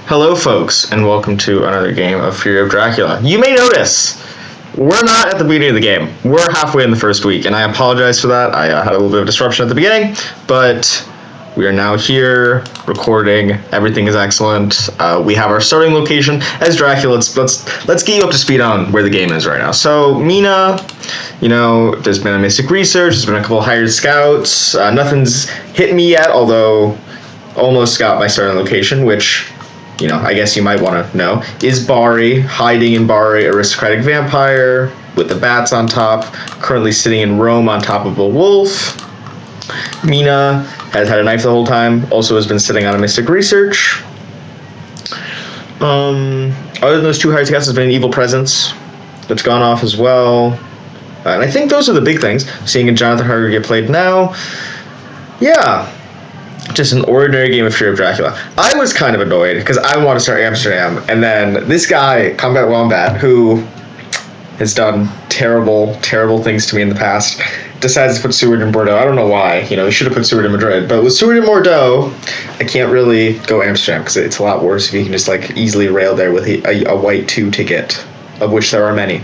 Hello, folks, and welcome to another game of Fury of Dracula. You may notice we're not at the beginning of the game. We're halfway in the first week, and I apologize for that. I had a little bit of disruption at the beginning, but we are now here recording. Everything is excellent. We have our starting location as Dracula. Let's get you up to speed on where the game is right now. So Mina, there's been a mystic research. There's been a couple hired scouts. Nothing's hit me yet, although almost got my starting location, which, I guess you might want to know, is Bari, hiding in Bari, aristocratic vampire with the bats on top, currently sitting in Rome on top of a wolf. Mina has had a knife the whole time, also has been sitting on a mystic research. Other than those two hired scouts, there's been an evil presence that's gone off as well. And I think those are the big things. Seeing a Jonathan Harker get played now. Yeah. Just an ordinary game of Fear of Dracula. I was kind of annoyed because I want to start Amsterdam, and then this guy, CombatWombat, who has done terrible, terrible things to me in the past, decides to put Seward in Bordeaux. I don't know why. He should have put Seward in Madrid. But with Seward in Bordeaux, I can't really go Amsterdam because it's a lot worse if you can just easily rail there with a white 2 ticket, of which there are many.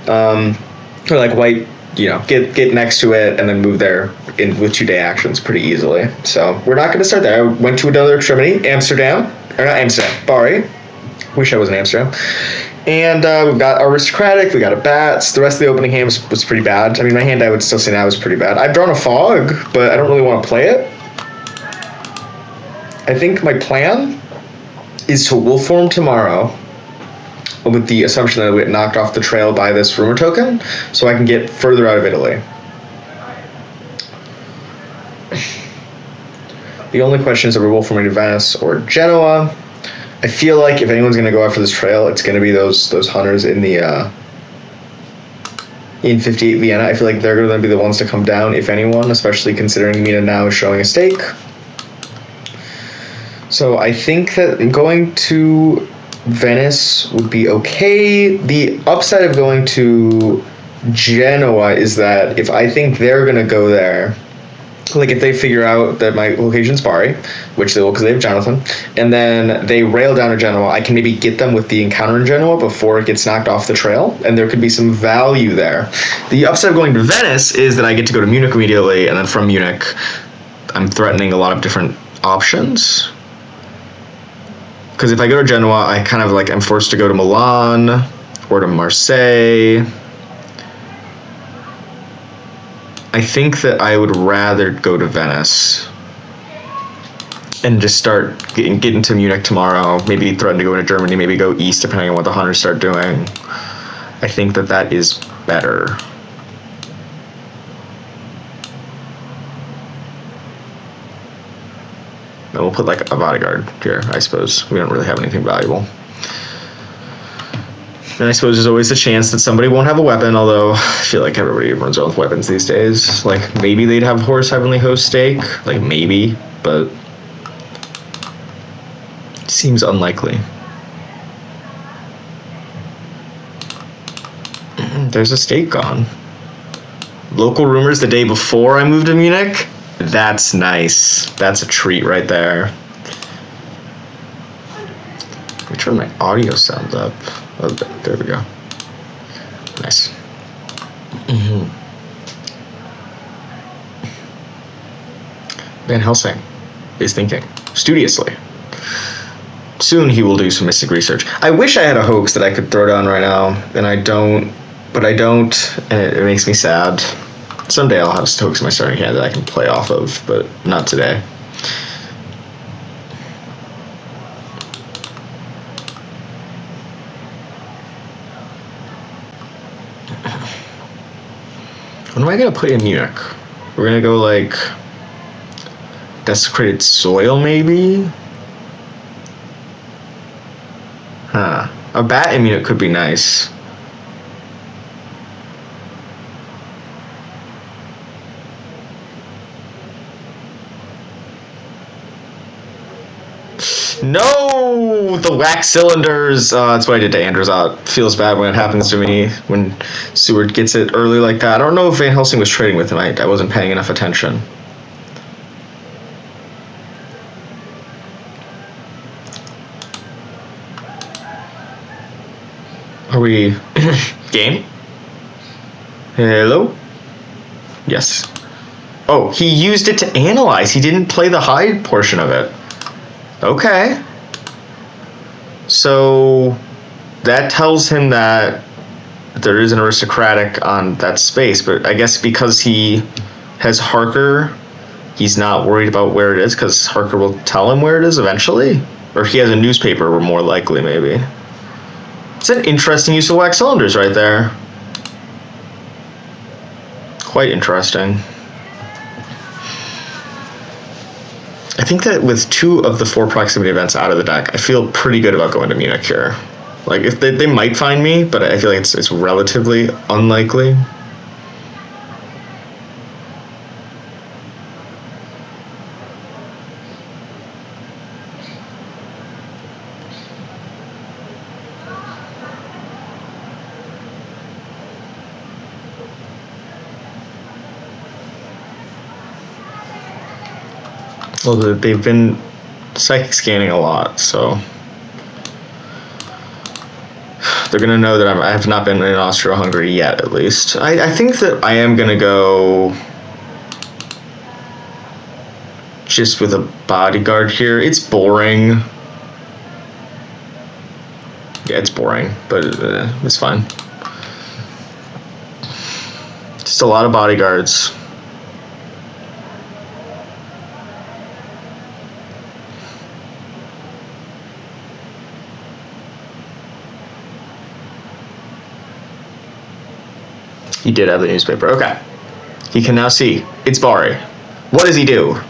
Or white, get next to it and then move there with 2-day actions pretty easily. So we're not going to start there. I went to another extremity, Bari. Wish I was in Amsterdam. And we've got aristocratic, we got a bats. The rest of the opening hand was pretty bad. I mean, my hand I would still say now is pretty bad. I've drawn a fog, but I don't really want to play it. I think my plan is to wolf form tomorrow, with the assumption that we get knocked off the trail by this rumor token, so I can get further out of Italy. The only question is, are we wolf forming to Venice or Genoa? I feel like if anyone's going to go after this trail, it's going to be those hunters in the in 58 Vienna. I feel like they're going to be the ones to come down, if anyone, especially considering Mina now is showing a stake. So I think that going to Venice would be okay. The upside of going to Genoa is that if I think they're going to go there, if they figure out that my location's Bari, which they will because they have Jonathan, and then they rail down to Genoa, I can maybe get them with the encounter in Genoa before it gets knocked off the trail, and there could be some value there. The upside of going to Venice is that I get to go to Munich immediately, and then from Munich, I'm threatening a lot of different options. Because if I go to Genoa, I kind of I'm forced to go to Milan or to Marseille. I think that I would rather go to Venice and just start getting to Munich tomorrow. Maybe threaten to go into Germany, maybe go east depending on what the hunters start doing. I think that is better. And we'll put a bodyguard here, I suppose. We don't really have anything valuable. And I suppose there's always a chance that somebody won't have a weapon, although I feel like everybody runs around with weapons these days. Maybe they'd have Horus Heavenly Host stake. Maybe, but it seems unlikely. There's a stake gone. Local rumors the day before I moved to Munich. That's nice. That's a treat right there. Let me turn my audio sounds up. Oh, there we go. Nice. Van Helsing is thinking studiously. Soon he will do some mystic research. I wish I had a hoax that I could throw down right now, and I don't. But I don't, and it makes me sad. Someday I'll have hoax in my starting hand that I can play off of, but not today. What am I going to play in Munich? We're going to go Desecrated Soil, maybe? Huh. A bat in Munich could be nice. No! The wax cylinders! That's what I did to Androzot. Feels bad when it happens to me, when Seward gets it early like that. I don't know if Van Helsing was trading with him. I wasn't paying enough attention. Are we game? Hello? Yes. Oh, he used it to analyze. He didn't play the hide portion of it. Okay. So that tells him that there is an aristocratic on that space, but I guess because he has Harker, he's not worried about where it is because Harker will tell him where it is eventually. Or if he has a newspaper, we're more likely, maybe. It's an interesting use of wax cylinders right there. Quite interesting. I think that with 2 of the 4 proximity events out of the deck, I feel pretty good about going to Munich here. Like, if they might find me, but I feel like it's relatively unlikely. Well, they've been psychic scanning a lot, so they're gonna know that I have not been in Austro-Hungary yet, at least. I think that I am gonna go just with a bodyguard here. It's boring. Yeah, it's boring, but it's fine. Just a lot of bodyguards. He did have the newspaper. Okay. He can now see. It's Bari. What does he do?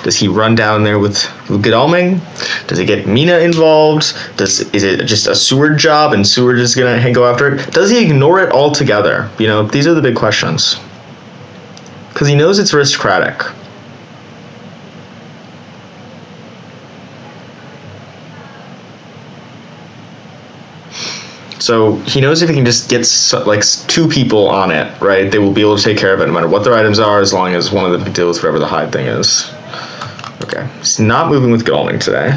Does he run down there with Godalming? Does he get Mina involved? Is it just a Seward job and Seward is going to go after it? Does he ignore it altogether? You know, these are the big questions. Because he knows it's aristocratic. So he knows if he can just get like 2 people on it, right, they will be able to take care of it no matter what their items are, as long as one of them can deal with whatever the hide thing is. Okay, he's not moving with Godalming today.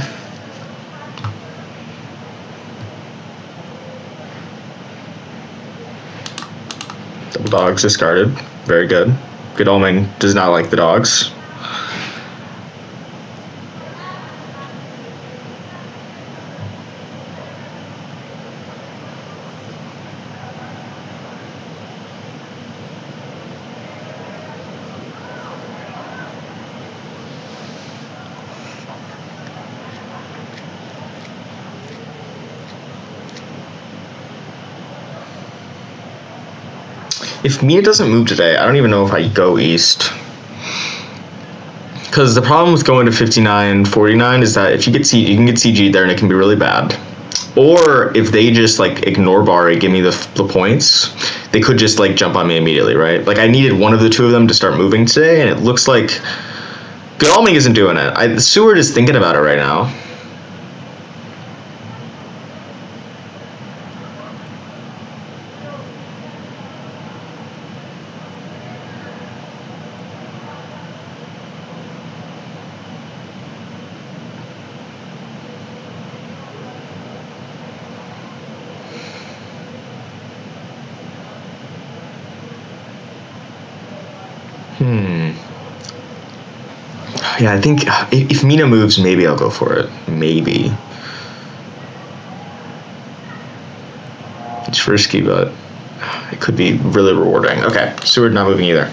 Double dogs discarded. Very good. Godalming does not like the dogs. If Mia doesn't move today, I don't even know if I go east. Because the problem with going to 59-49 is that if you get you can get CG there and it can be really bad. Or if they just like ignore Bari, give me the points, they could just like jump on me immediately, right? Like I needed one of the 2 of them to start moving today, and it looks like Godalming isn't doing it. Seward is thinking about it right now. Yeah, I think if Mina moves, maybe I'll go for it. Maybe. It's risky, but it could be really rewarding. Okay, Seward not moving either.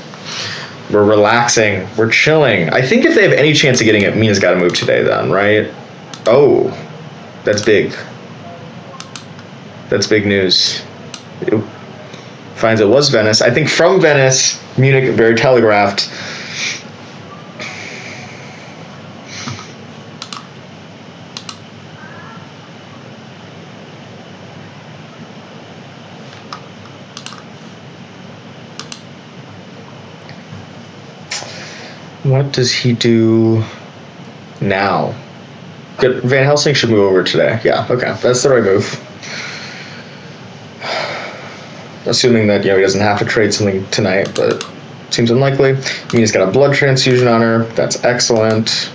We're relaxing. We're chilling. I think if they have any chance of getting it, Mina's got to move today then, right? Oh, that's big. That's big news. It finds it was Venice. I think from Venice, Munich very telegraphed. What does he do now? Good. Van Helsing should move over today. Yeah, okay. That's the right move. Assuming that, he doesn't have to trade something tonight, but seems unlikely. Mina's got a blood transfusion on her. That's excellent.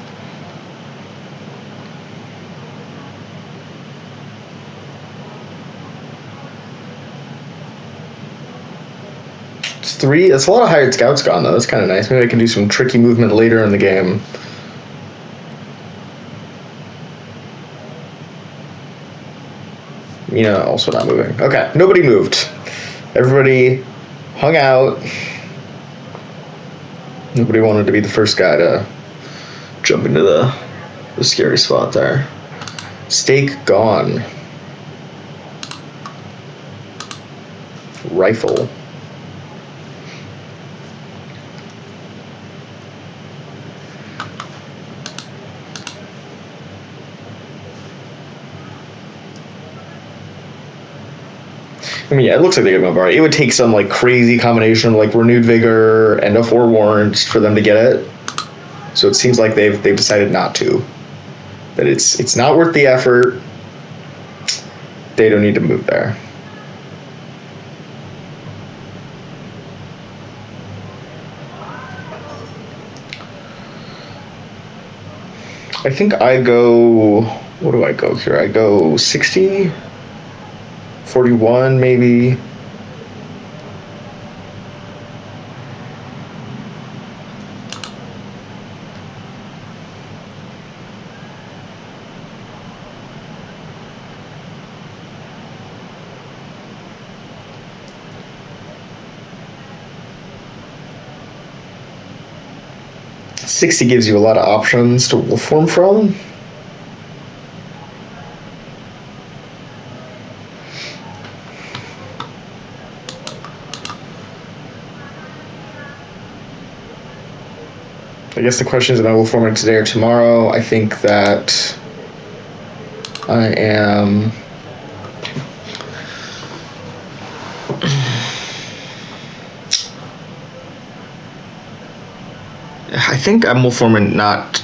It's 3. That's a lot of hired scouts gone, though. That's kind of nice. Maybe I can do some tricky movement later in the game. Mina also not moving. Okay, nobody moved. Everybody hung out. Nobody wanted to be the first guy to jump into the scary spot there. Stake gone. Rifle. I mean, yeah, it looks like they're gonna move. It would take some like crazy combination of like renewed vigor and a forewarned for them to get it. So it seems like they've decided not to. That it's not worth the effort. They don't need to move there. I think I go. What do I go here? I go 60. 41 maybe. $60 gives you a lot of options to wolf form from. I guess the question is, am I wolf forming today or tomorrow? I think that I am. I think I'm wolf forming not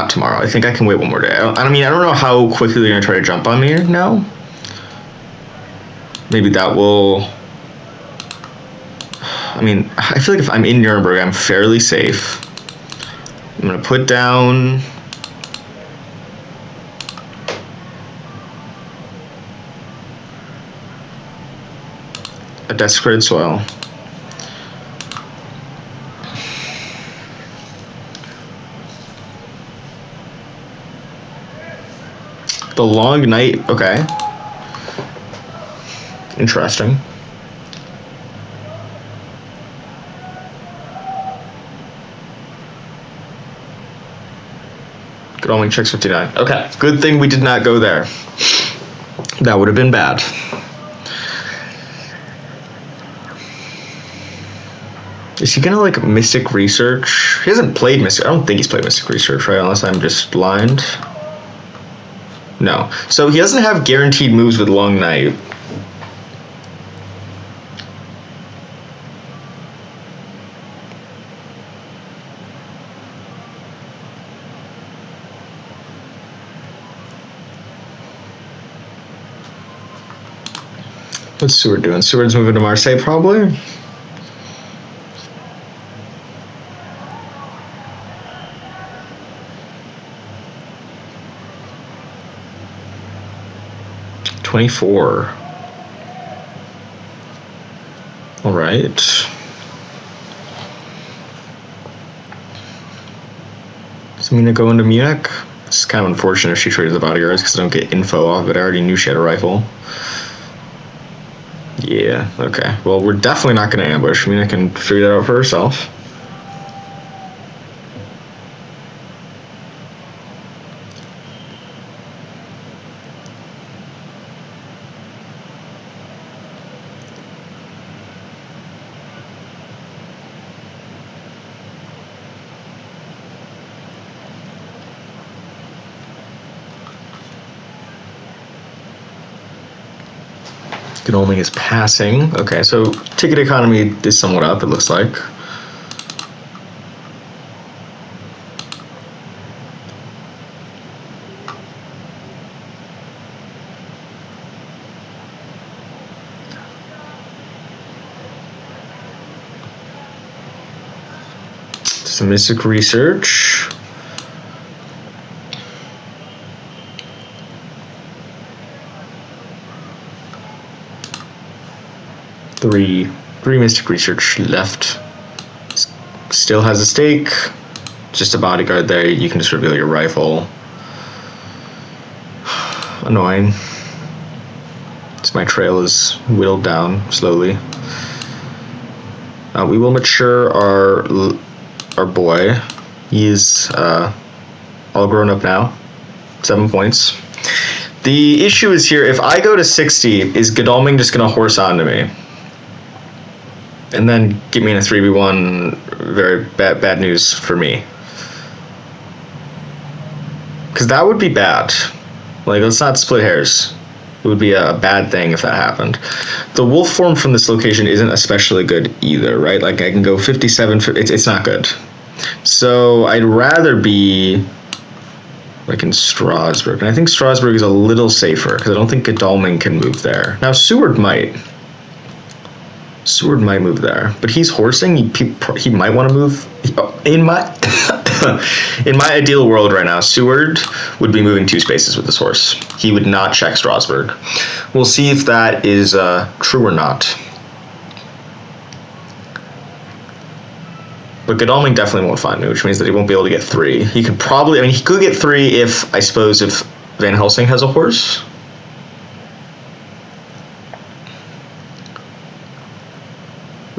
tomorrow. I think I can wait one more day. I don't know how quickly they're gonna try to jump on me now. Maybe that will. I mean, I feel like if I'm in Nuremberg, I'm fairly safe. I'm gonna put down a desecrated soil. The long night, okay. Interesting. Good only checks 59. Okay, good thing we did not go there. That would have been bad. Is he gonna like Mystic Research? He hasn't played Mystic. I don't think he's played Mystic Research, right? Unless I'm just blind. No. So he doesn't have guaranteed moves with Long Night. What's Seward doing? Seward's moving to Marseille, probably? $24. All right. Is Mina going to Munich? It's kind of unfortunate if she traded the bodyguards because I don't get info off of it. I already knew she had a rifle. Yeah, okay. Well, we're definitely not going to ambush. Mina can figure that out for herself. Gnolming is passing. Okay, so ticket economy is somewhat up, it looks like. Some Mystic Research. Three. 3 Mystic Research left. Still has a stake. Just a bodyguard there. You can just reveal your rifle. Annoying. So my trail is whittled down slowly. We will mature our boy. He is all grown up now. 7 points. The issue is here, if I go to 60, is Godalming just going to horse onto me? And then get me in a 3v1, very bad news for me. Because that would be bad. Like, let's not split hairs. It would be a bad thing if that happened. The wolf form from this location isn't especially good either, right? Like, I can go 57, it's not good. So I'd rather be like in Strasbourg. And I think Strasbourg is a little safer because I don't think Godalming can move there. Now, Seward might. Seward might move there, but he's horsing. He might want to move. In my in my ideal world right now, Seward would be moving 2 spaces with this horse. He would not check Strasbourg. We'll see if that is true or not. But Godalming definitely won't find me, which means that he won't be able to get 3. He could probably, I mean, he could get 3 if, I suppose, if Van Helsing has a horse.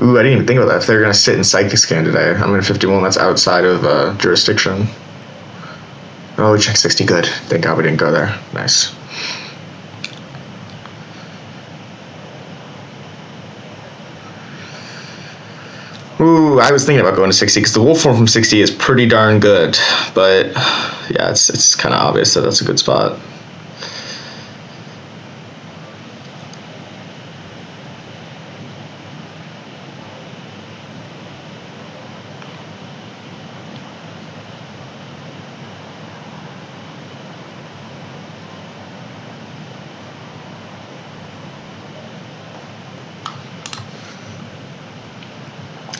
Ooh, I didn't even think about that. If they're going to sit in Psychic Scan today, I'm in 51, that's outside of jurisdiction. Oh, we checked 60, good. Thank God we didn't go there. Nice. Ooh, I was thinking about going to 60 because the wolf form from 60 is pretty darn good. But, yeah, it's kind of obvious that that's a good spot.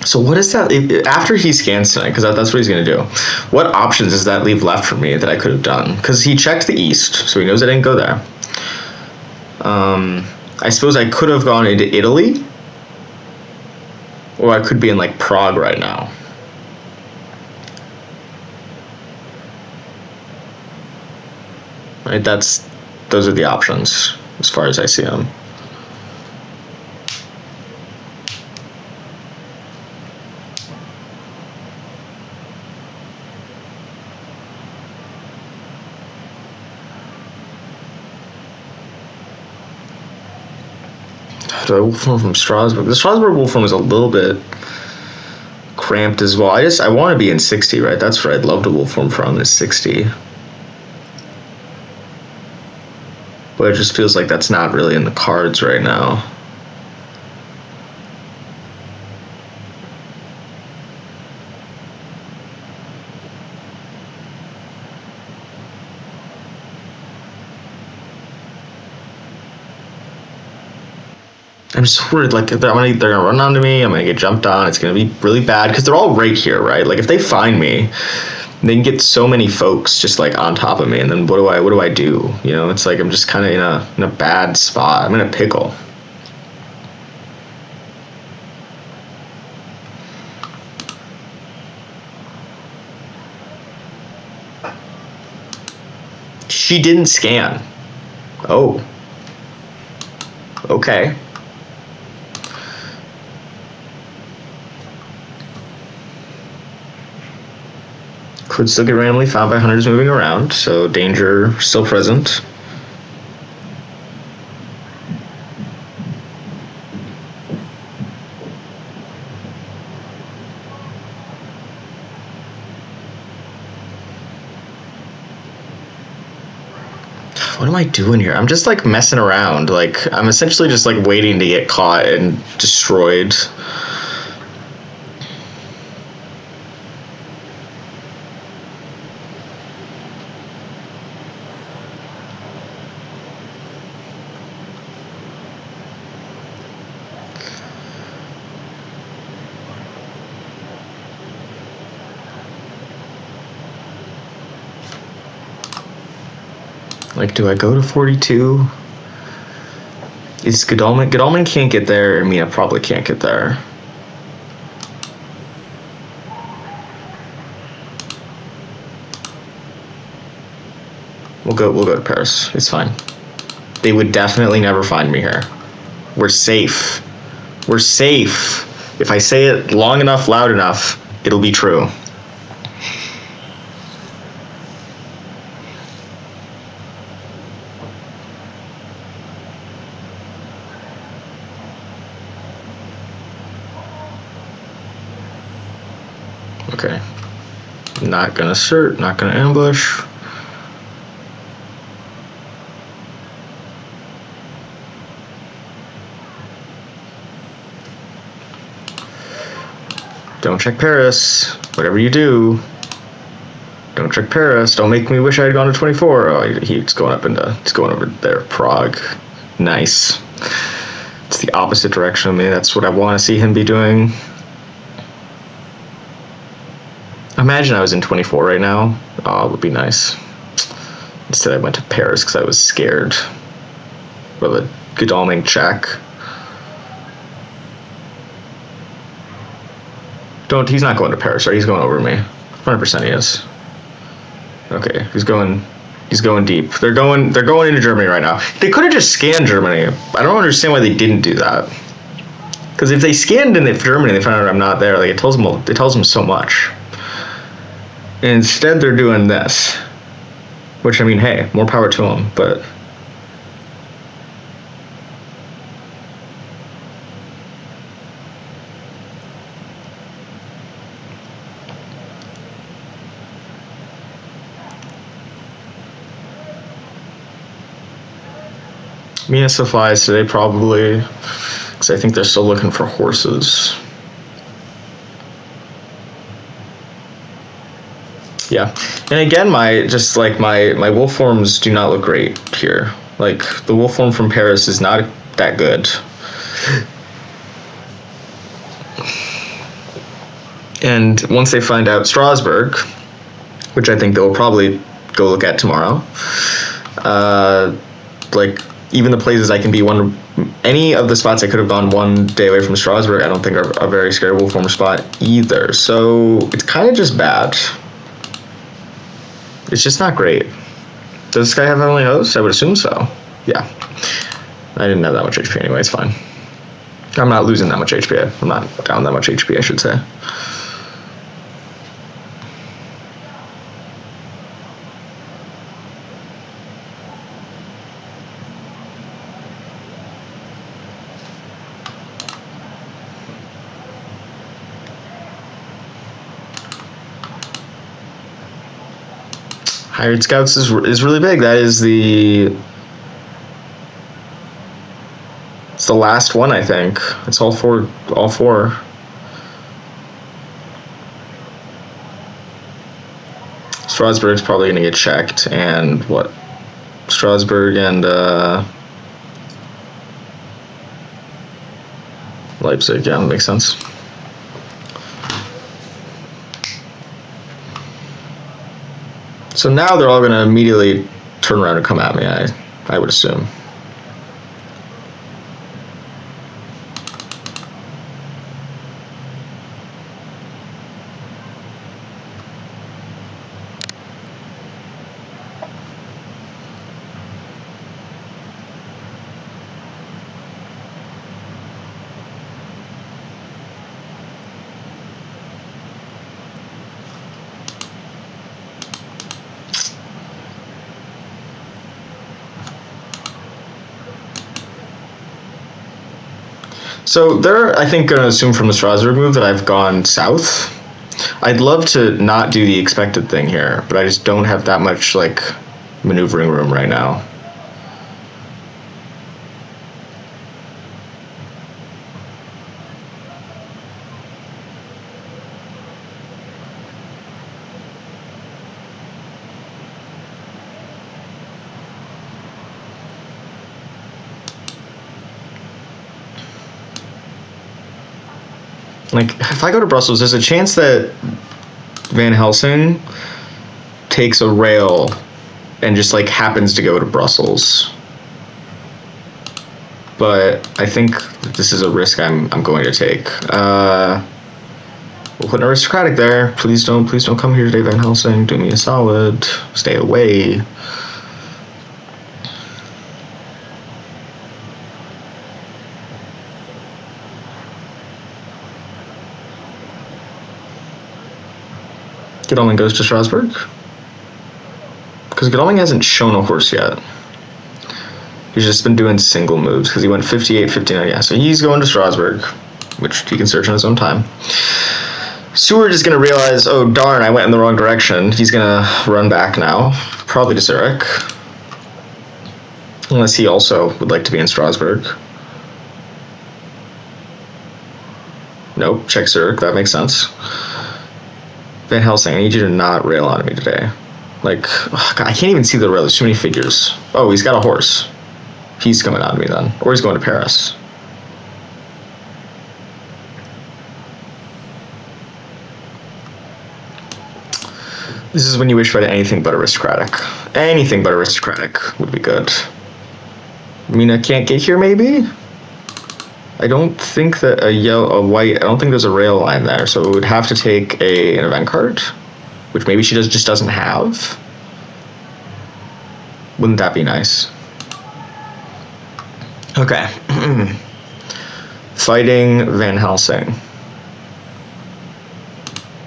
So what is that, after he scans tonight, because that's what he's going to do, what options does that leave left for me that I could have done? Because he checked the east, so he knows I didn't go there. I suppose I could have gone into Italy, or I could be in, like, Prague right now. Right, those are the options, as far as I see them. The wolf form from Strasbourg. The Strasbourg wolf form is a little bit cramped as well. I want to be in 60, right? That's where I'd love to wolf form from, is 60. But it just feels like that's not really in the cards right now. I'm just worried, like, they're gonna run onto me, I'm gonna get jumped on, it's gonna be really bad, because they're all right here, right? Like, if they find me, they can get so many folks just, like, on top of me, and then what do I do? You know, it's like I'm just kind of in a bad spot. I'm in a pickle. She didn't scan. Oh. Okay. Could still get randomly found by hunters moving around, so danger still present. What am I doing here? I'm just, like, messing around. Like, I'm essentially just, like, waiting to get caught and destroyed. Like, do I go to 42? Is Godalming? Godalming can't get there, and Mina probably can't get there. We'll go to Paris. It's fine. They would definitely never find me here. We're safe. We're safe. If I say it long enough, loud enough, it'll be true. Okay. Not gonna assert, not gonna ambush. Don't check Paris. Whatever you do, don't check Paris. Don't make me wish I had gone to 24. Oh, he's going up into. He's going over there, Prague. Nice. It's the opposite direction of me. That's what I want to see him be doing. Imagine I was in 24 right now. Oh, it would be nice. Instead, I went to Paris because I was scared of a Godalming check. He's not going to Paris, right? He's going over me. 100% he is. Okay, he's going deep. They're going into Germany right now. They could have just scanned Germany. I don't understand why they didn't do that. Because if they scanned in Germany, they found out I'm not there. Like it tells them so much. Instead, they're doing this, which I mean, hey, more power to them. But Mina supplies today probably, because I think they're still looking for horses. Yeah, and again, my wolf forms do not look great here. Like the wolf form from Paris is not that good. And once they find out Strasbourg, which I think they'll probably go look at tomorrow, like even the places I can be any of the spots I could have gone one day away from Strasbourg, I don't think are a very scary wolf form spot either. So it's kind of just bad. It's just not great. Does this guy have Heavenly Host? I would assume so. Yeah. I didn't have that much HP anyway, it's fine. I'm not losing that much HP. I'm not down that much HP, I should say. Hired Scouts is really big. That is it's the last one, I think. It's all four. Strasbourg's probably gonna get checked, and what? Strasbourg and Leipzig, yeah, that makes sense. So now they're all going to immediately turn around and come at me, I would assume. So they're, I think, going to assume from the Strasbourg move that I've gone south. I'd love to not do the expected thing here, but I just don't have that much, like, maneuvering room right now. Like, if I go to Brussels, there's a chance that Van Helsing takes a rail and just, like, happens to go to Brussels. but I think that this is a risk I'm going to take. We'll put an aristocratic there. Please don't come here today, Van Helsing. Do me a solid. Stay away. Godalming goes to Strasbourg. Because Godalming hasn't shown a horse yet. He's just been doing single moves because he went 58, 59. Yeah, so he's going to Strasbourg, which he can search on his own time. Seward is going to realize, oh darn, I went in the wrong direction. He's going to run back now, probably to Zurich. Unless he also would like to be in Strasbourg. Nope, check Zurich, that makes sense. Van Helsing, I need you to not rail on me today. Like, oh God, I can't even see the rail, there's too many figures. Oh, he's got a horse. He's coming on to me then. Or he's going to Paris. This is when you wish for anything but aristocratic. Anything but aristocratic would be good. Mina can't get here, maybe? I don't think that a white, I don't think there's a rail line there, so it would have to take an event card, which maybe she just doesn't have. Wouldn't that be nice? Okay. Fighting Van Helsing.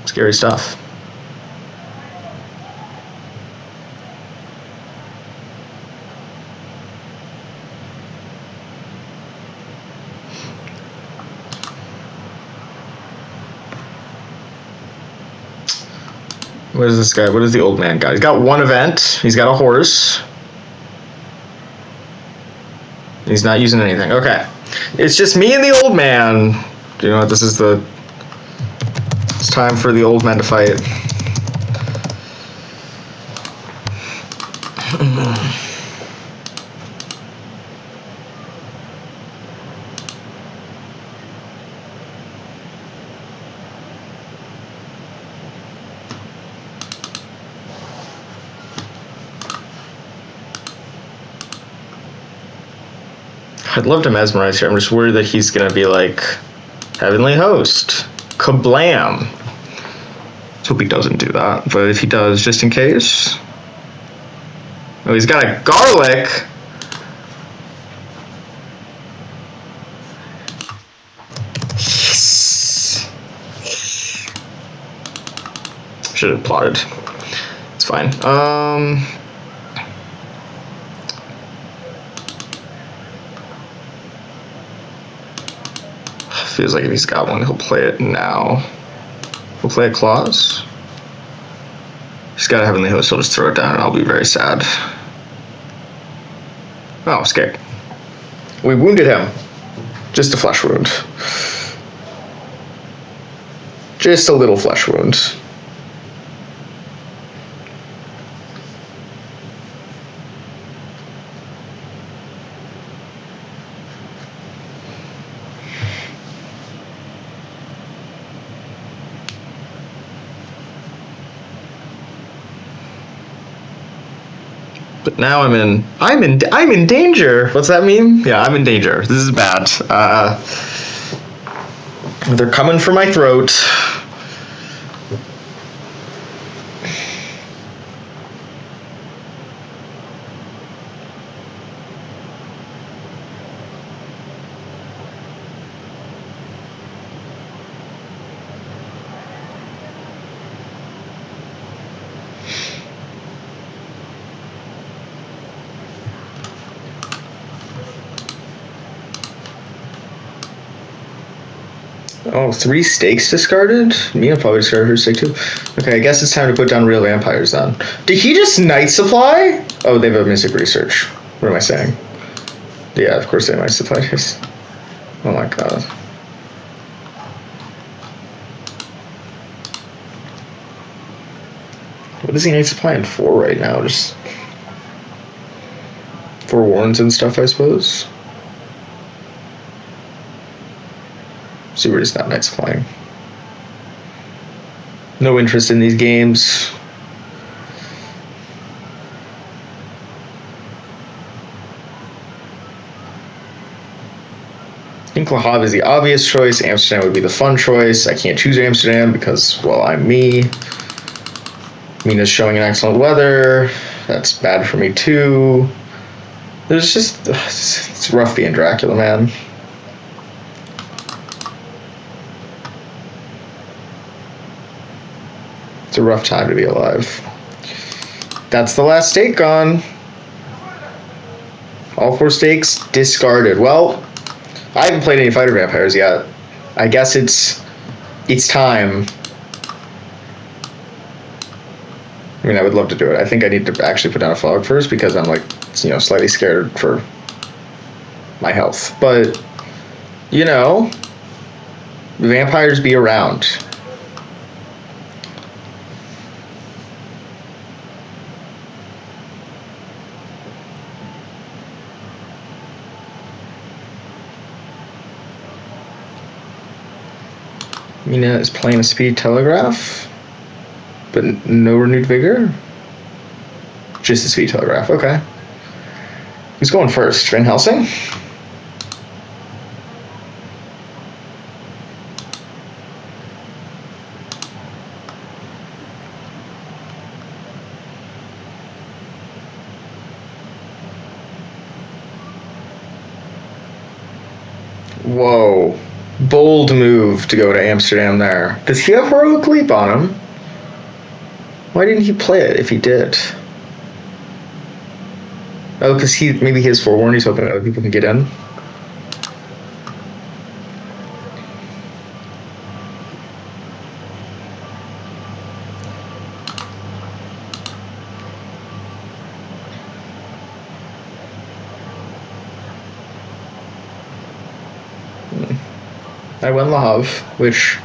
Scary stuff. What is this guy? What is the old man got? He's got one event. He's got a horse. He's not using anything. Okay. It's just me and the old man. You know what? It's time for the old man to fight. I'd love to mesmerize here. I'm just worried that he's gonna be like, Heavenly Host, kablam. Let's hope he doesn't do that. But if he does, just in case. Oh, he's got a garlic. Yes. Should have plotted. It's fine. Feels like if he's got one, he'll play it now. He'll play a clause. He's got a Heavenly Host, he'll just throw it down and I'll be very sad. Oh, escape. We wounded him. Just a flesh wound. Just a little flesh wound. But now I'm in danger. What's that mean? Yeah, I'm in danger. This is bad. They're coming for my throat. Oh, 3 stakes discarded? Mina probably discarded her stake too. Okay, I guess it's time to put down real vampires then. Did he just night supply? Oh, they have a mystic research. What am I saying? Yeah, of course they night supply. Oh my god. What is he night supplying for right now? Just for warrants and stuff, I suppose. See, we're just not night supplying. No interest in these games. I think Le Havre is the obvious choice. Amsterdam would be the fun choice. I can't choose Amsterdam because, well, I'm me. Mina's showing an excellent weather. That's bad for me too. There's just, it's rough being Dracula, man. It's a rough time to be alive. That's the last stake gone. All 4 stakes discarded. Well, I haven't played any fighter vampires yet. I guess it's time. I mean, I would love to do it. I think I need to actually put down a fog first because I'm like, you know, slightly scared for my health. But, you know, vampires be around. Mina is playing a speed telegraph, but no renewed vigor. Just a speed telegraph. Okay. Who's going first? Van Helsing? Whoa. Bold move to go to Amsterdam there. Does he have Heroic Leap on him? Why didn't he play it if he did? Oh, because maybe he has Forewarned, he's hoping other people can get in. I went Le Havre, which,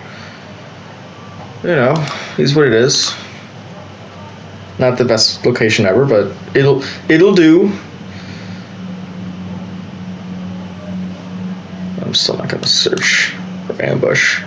you know, is what it is. Not the best location ever, but it'll do. I'm still not gonna search for ambush.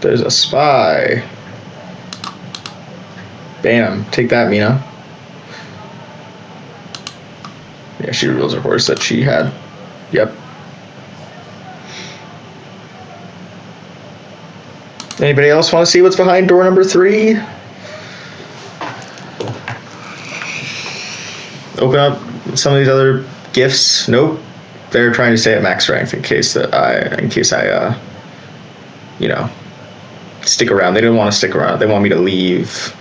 There's a spy. Bam. Take that, Mina. Yeah, she reveals her horse that she had. Yep. Anybody else want to see what's behind door number 3? Open up some of these other gifts. Nope. They're trying to stay at max strength in case I you know, stick around. They didn't want to stick around. They want me to leave.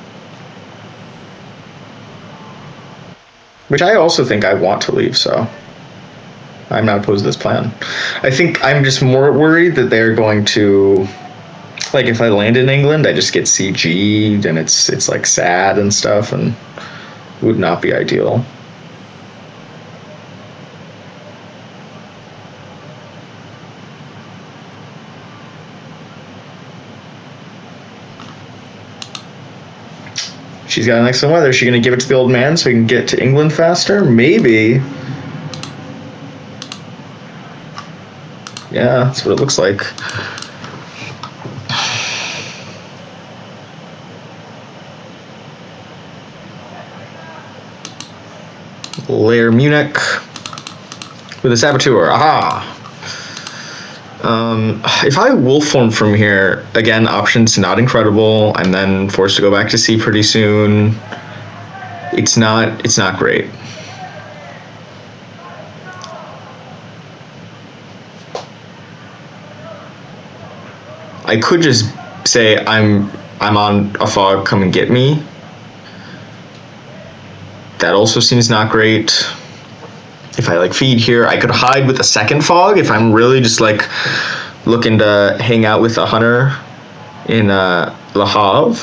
Which I also think I want to leave, so I'm not opposed to this plan. I think I'm just more worried that they're going to, like, if I land in England, I just get CG'd and it's like sad and stuff, and would not be ideal. She's got an excellent weather. Is she going to give it to the old man so he can get to England faster? Maybe. Yeah, that's what it looks like. Lair Munich with a Saboteur. Aha! If I wolf form from here, again, options not incredible. I'm then forced to go back to sea pretty soon. It's not great. I could just say I'm on a fog, come and get me. That also seems not great. If I like feed here, I could hide with a second fog if I'm really just like looking to hang out with a hunter in Le Havre.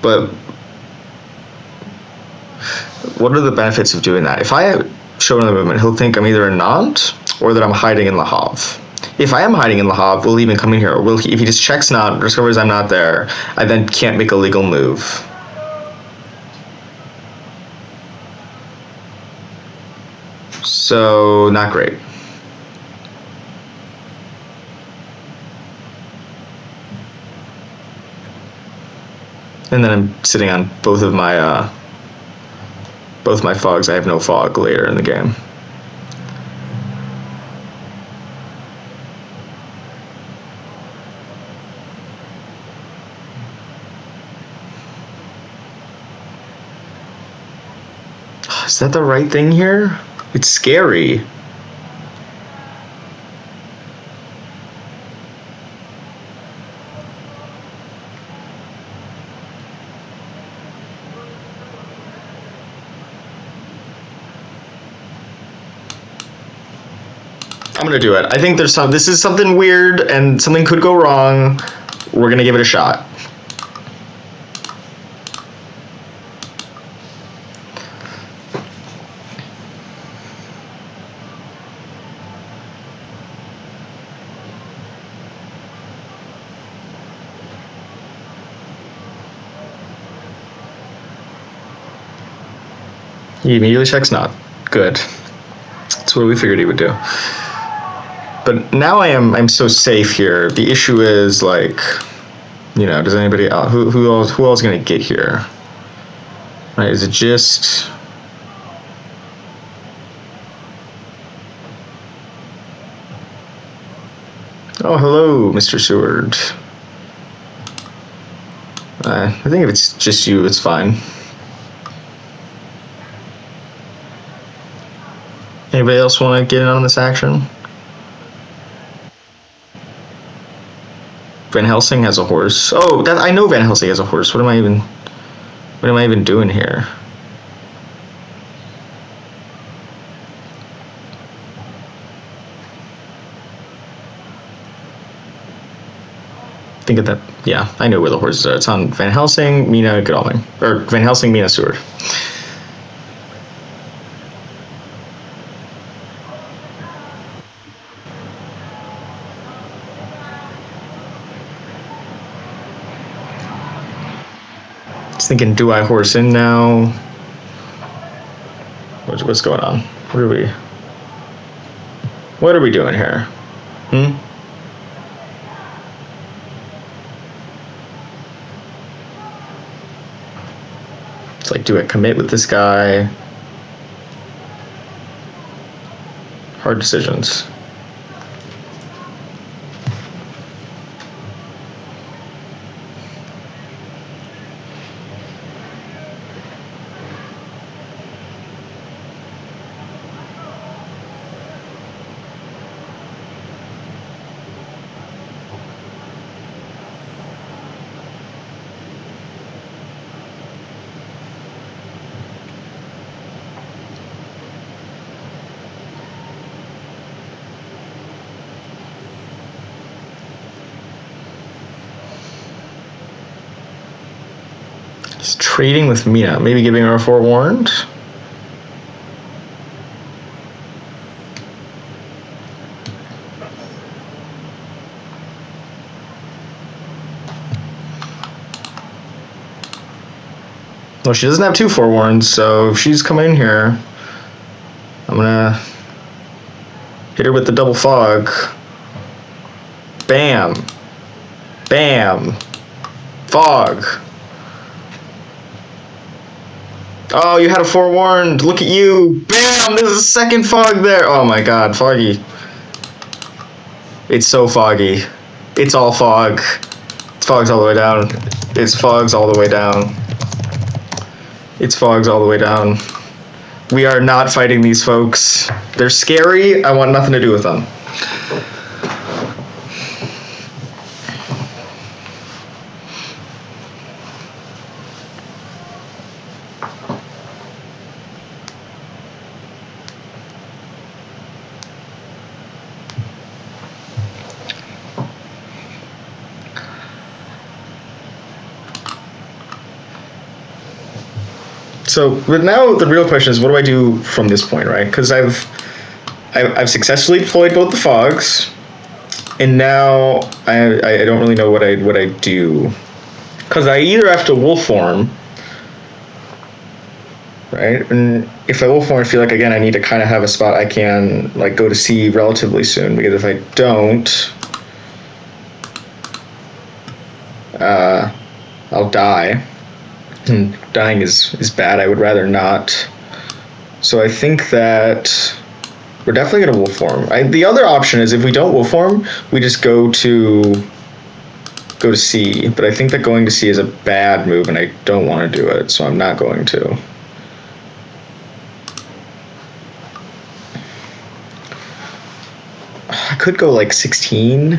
But what are the benefits of doing that? If I show him the movement, he'll think I'm either in Nantes or that I'm hiding in Le Havre. if I am hiding in the Hob, will he even come in here? Or will he, if he just checks not, discovers I'm not there, I then can't make a legal move. So, not great. And then I'm sitting on both my fogs. I have no fog later in the game. Is that the right thing here? It's scary. I'm gonna do it. I think this is something weird and something could go wrong. We're gonna give it a shot. He immediately checks not. Good. That's what we figured he would do. But now I'm so safe here. The issue is, like, you know, does anybody else, who else gonna get here? Right? Is it just? Oh, hello, Mr. Seward. I think if it's just you, it's fine. Anybody else want to get in on this action? Van Helsing has a horse. Oh, I know Van Helsing has a horse. What am I even doing here? Think of that. Yeah, I know where the horses are. It's on Van Helsing, Mina, Godalming. Or Van Helsing, Mina, Seward. Thinking, do I horse in now? What's going on? What are we doing here? It's like, do I commit with this guy? Hard decisions. Just trading with Mina, maybe giving her a forewarned. Well, she doesn't have two forewarns, so if she's coming in here, I'm gonna hit her with the double fog. Bam. Bam. Fog. Oh, you had a forewarned. Look at you. Bam! There's a second fog there. Oh my god, foggy. It's so foggy. It's all fog. It's fogs all the way down. It's fogs all the way down. It's fogs all the way down. We are not fighting these folks. They're scary. I want nothing to do with them. So, but now the real question is, what do I do from this point, right? Because I've successfully deployed both the fogs. And now I don't really know what I do, because I either have to wolf form, right? And if I wolf form, I feel like again I need to kind of have a spot I can like go to C relatively soon, because if I don't, I'll die, and dying is bad. I would rather not. So I think that we're definitely going to wolf form. The other option is if we don't wolf form, we just go to C. But I think that going to C is a bad move, and I don't want to do it, so I'm not going to. I could go like 16.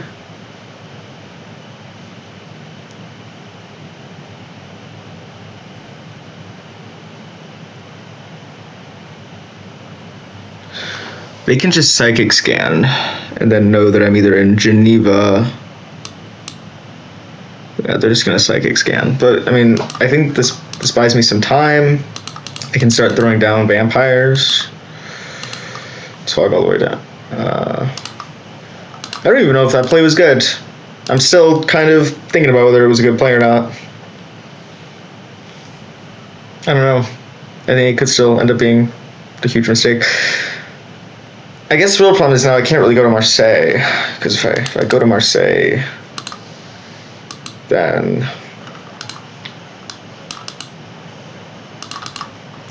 They can just psychic scan and then know that I'm either in Geneva. Yeah, they're just gonna psychic scan. But I mean, I think this buys me some time. I can start throwing down vampires. Swag all the way down. I don't even know if that play was good. I'm still kind of thinking about whether it was a good play or not. I don't know. I think it could still end up being a huge mistake. I guess the real problem is now I can't really go to Marseille, because if I go to Marseille, then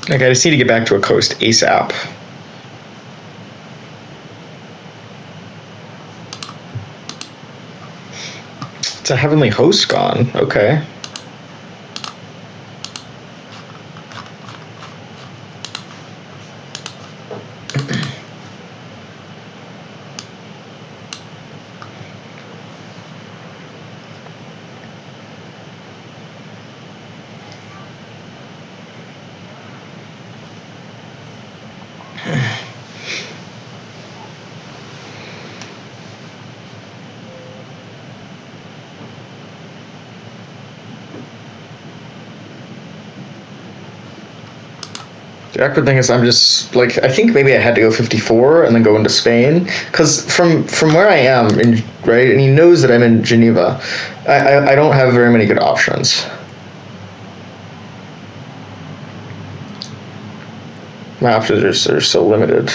like I just need to get back to a coast ASAP. It's a heavenly host gone. Okay. The awkward thing is I'm just like, I think maybe I had to go 54 and then go into Spain, because from where I am, right, and he knows that I'm in Geneva, I don't have very many good options. My options are so limited.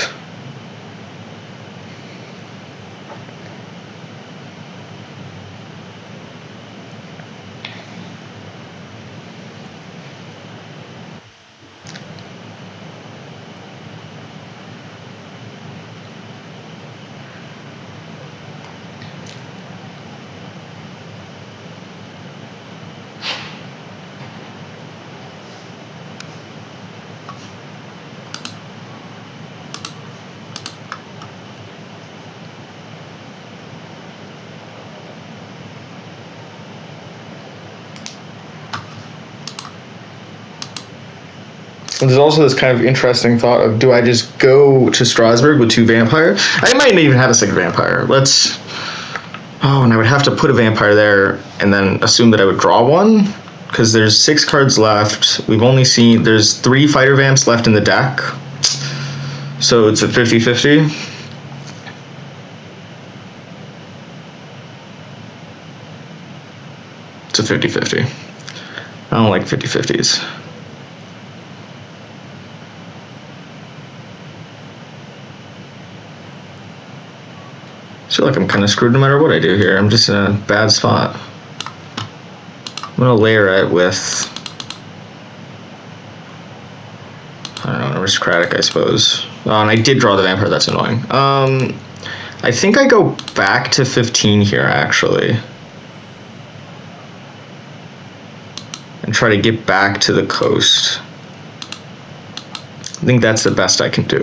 There's also this kind of interesting thought of, do I just go to Strasbourg with 2 vampire? I might not even have a second vampire. And I would have to put a vampire there and then assume that I would draw one, because there's 6 cards left. We've only seen, there's 3 fighter vamps left in the deck. So it's a 50-50. It's a 50-50. I don't like 50-50s. I feel like I'm kind of screwed no matter what I do here. I'm just in a bad spot. I'm gonna layer it with, I don't know, an aristocratic, I suppose. Oh, and I did draw the vampire. That's annoying. I think I go back to 15 here, actually, and try to get back to the coast. I think that's the best I can do,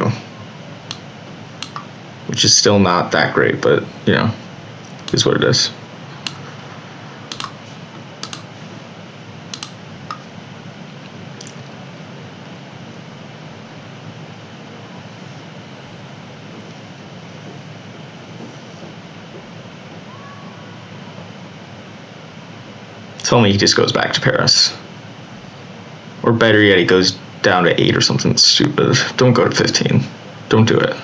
which is still not that great, but, you know, is what it is. Tell me he just goes back to Paris. Or better yet, he goes down to 8 or something stupid. Don't go to 15. Don't do it.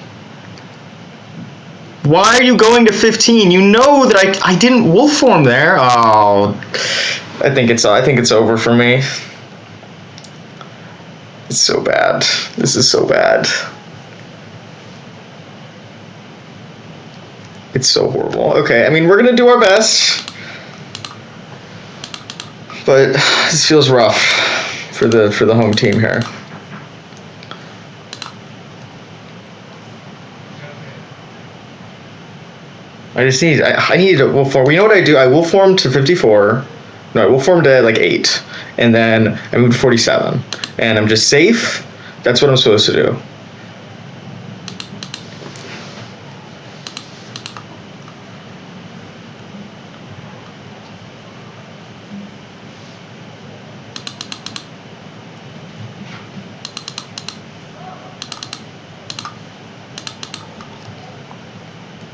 Why are you going to 15? You know that I didn't wolf form there. Oh, I think it's over for me. It's so bad. This is so bad. It's so horrible. Okay, I mean, we're gonna do our best, but this feels rough for the home team here. I need a wolf form. You know what I do? I wolf form to 54. No, I wolf form to like 8, and then I move to 47, and I'm just safe. That's what I'm supposed to do.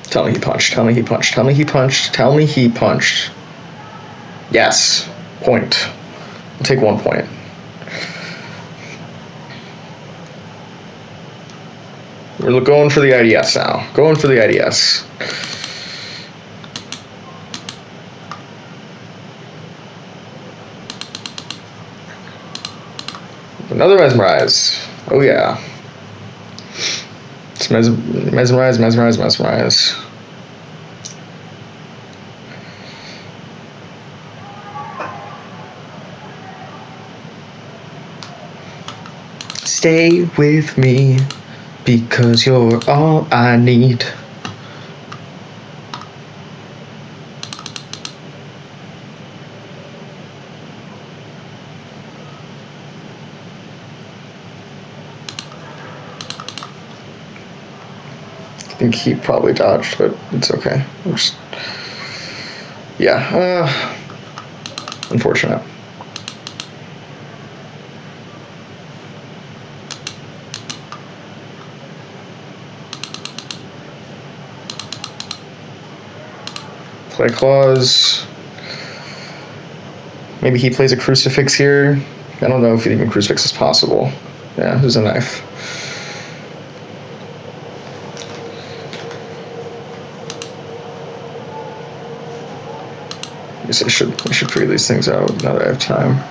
Tell me he punched. Tell me he punched. Tell me he punched. Tell me he punched. Yes. Point. I'll take 1 point. We're going for the IDS now. Going for the IDS. Another mesmerize. Oh yeah. It's mesmerize, mesmerize, mesmerize. Stay with me because you're all I need. I think he probably dodged, but it's okay. Yeah, unfortunate. Play claws. Maybe he plays a crucifix here. I don't know if even crucifix is possible. Yeah, there's a knife. I guess I should figure these things out now that I have time.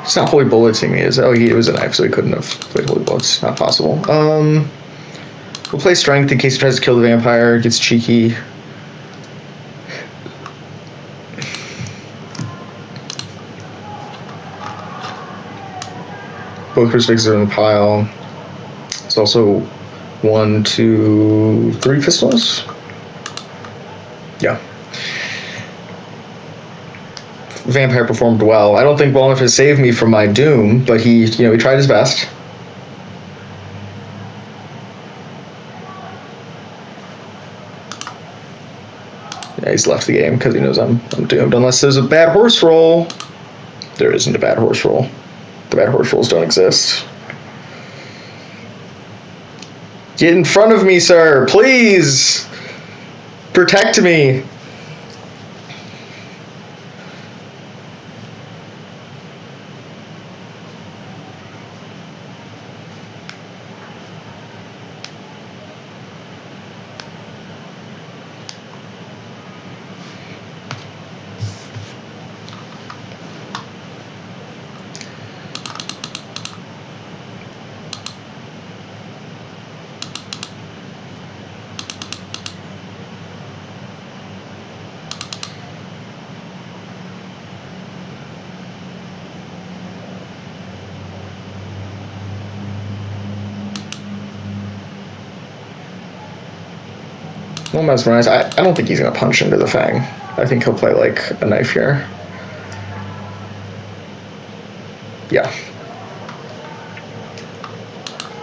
It's not holy bulletsing me, is it? Oh, it was a knife, so he couldn't have played holy bullets. Not possible. We'll play strength in case he tries to kill the vampire. Gets cheeky. Both crucifixes are in the pile. It's also 1, 2, 3 pistols. Yeah. Vampire performed well. I don't think well enough to save me from my doom, but he tried his best. Yeah, he's left the game because he knows I'm doomed. Unless there's a bad horse roll. There isn't a bad horse roll. The bad horse rolls don't exist. Get in front of me, sir, please. Protect me. No mesmerize. I don't think he's gonna punch into the fang. I think he'll play like a knife here. Yeah.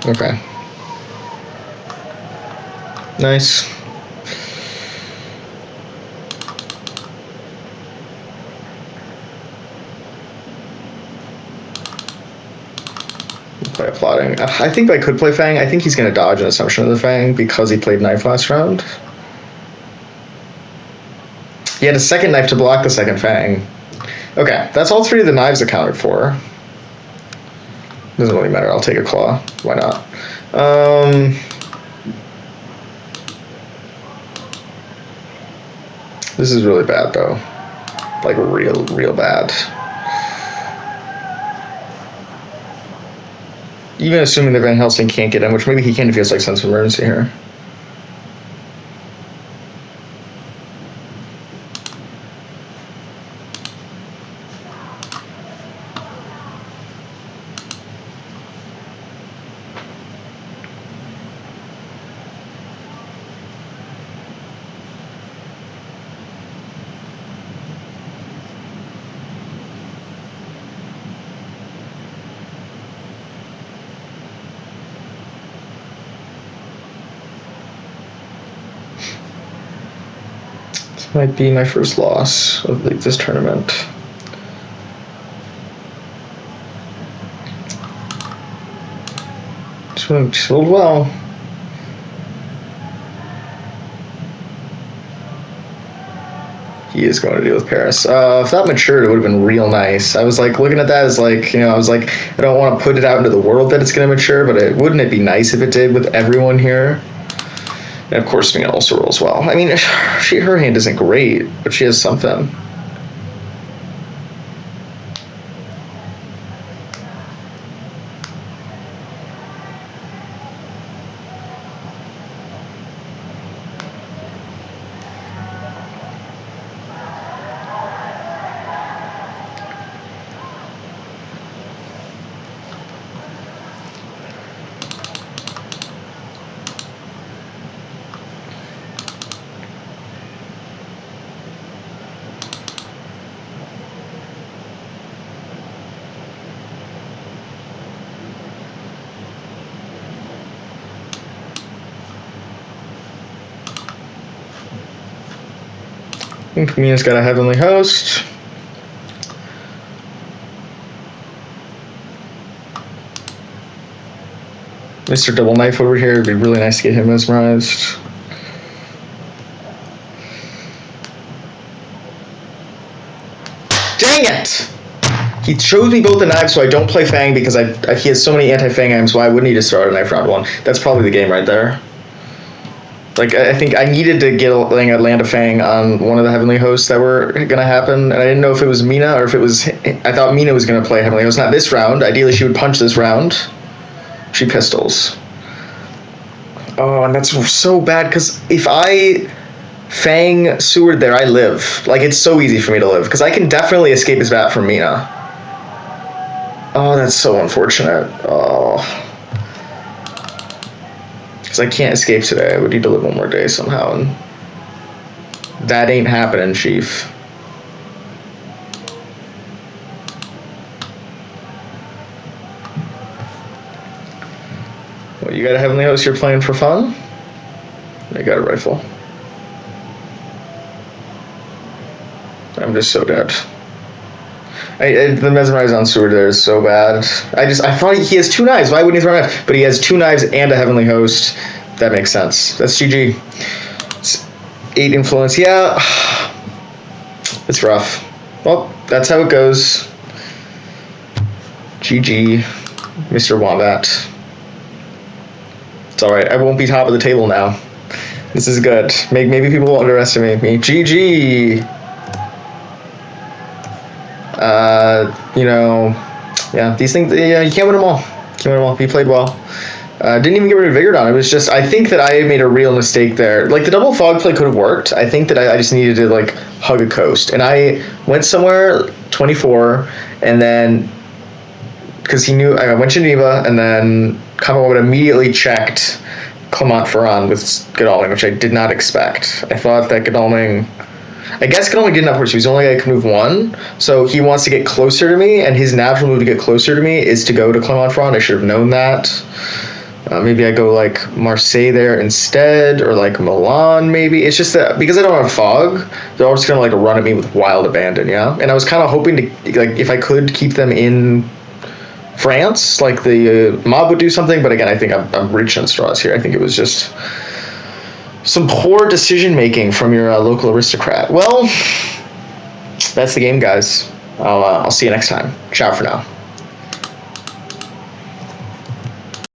Okay. Nice. Play a plotting. I think I could play Fang. I think he's gonna dodge an assumption of the Fang because he played knife last round. He had a second knife to block the second Fang. Okay, that's all 3 of the knives accounted for. Doesn't really matter. I'll take a claw. Why not? This is really bad, though. Like, real bad. Even assuming that Van Helsing can't get in, which maybe he can if he has, like, sense of emergency here. Might be my first loss of this tournament. Just rolled well. He is going to deal with Paris. If that matured, it would have been real nice. I was like looking at that as like, I was like, I don't want to put it out into the world that it's going to mature, but wouldn't it be nice if it did with everyone here? And of course, Mina also rolls well. I mean, her hand isn't great, but she has something. I think Mina's got a heavenly host. Mr. Double Knife over here, it'd be really nice to get him mesmerized. Dang it! He chose me both the knives, so I don't play Fang because he has so many anti-Fang items. Why wouldn't he just throw out a knife round one? That's probably the game right there. Like, I think I needed to get land a Fang on one of the Heavenly Hosts that were going to happen, and I didn't know if it was Mina or if it was... I thought Mina was going to play Heavenly Host, not this round. Ideally, she would punch this round. She pistols. Oh, and that's so bad, because if I Fang Seward there, I live. Like, it's so easy for me to live, because I can definitely escape his bat from Mina. Oh, that's so unfortunate. Oh... Because I can't escape today. I would need to live one more day somehow, and that ain't happening, Chief. Well, you got a Heavenly Host you're playing for fun? I got a rifle. I'm just so dead. The mesmerize on Seward there is so bad. I thought he has two knives. Why wouldn't he throw a knife? But he has two knives and a Heavenly Host. That makes sense. That's GG. It's 8 influence. Yeah. It's rough. Well, that's how it goes. GG. Mr. Wombat. It's alright. I won't be top of the table now. This is good. Maybe people will underestimate me. GG. Yeah, these things, yeah, you can't win them all. He played well. Didn't even get rid of Vigordon. It was just, I think that I made a real mistake there. Like, the double fog play could have worked. I think that I just needed to, like, hug a coast. And I went somewhere, 24, and then, because he knew, I went Geneva, and then CombatWombat immediately checked Clermont-Ferrand with Godalming, which I did not expect. I thought that Godalming... I guess Godalming didn't have horse. He was only going to move 1, so he wants to get closer to me, and his natural move to get closer to me is to go to Clermont-Ferrand. I should have known that. Maybe I go like Marseille there instead, or like Milan maybe. It's just that because I don't have fog, they're all just going to like run at me with wild abandon, yeah? And I was kind of hoping to, like, if I could keep them in France, like the mob would do something, but again, I think I'm reaching straws here. I think it was just... some poor decision-making from your local aristocrat. Well, that's the game, guys. I'll see you next time. Ciao for now.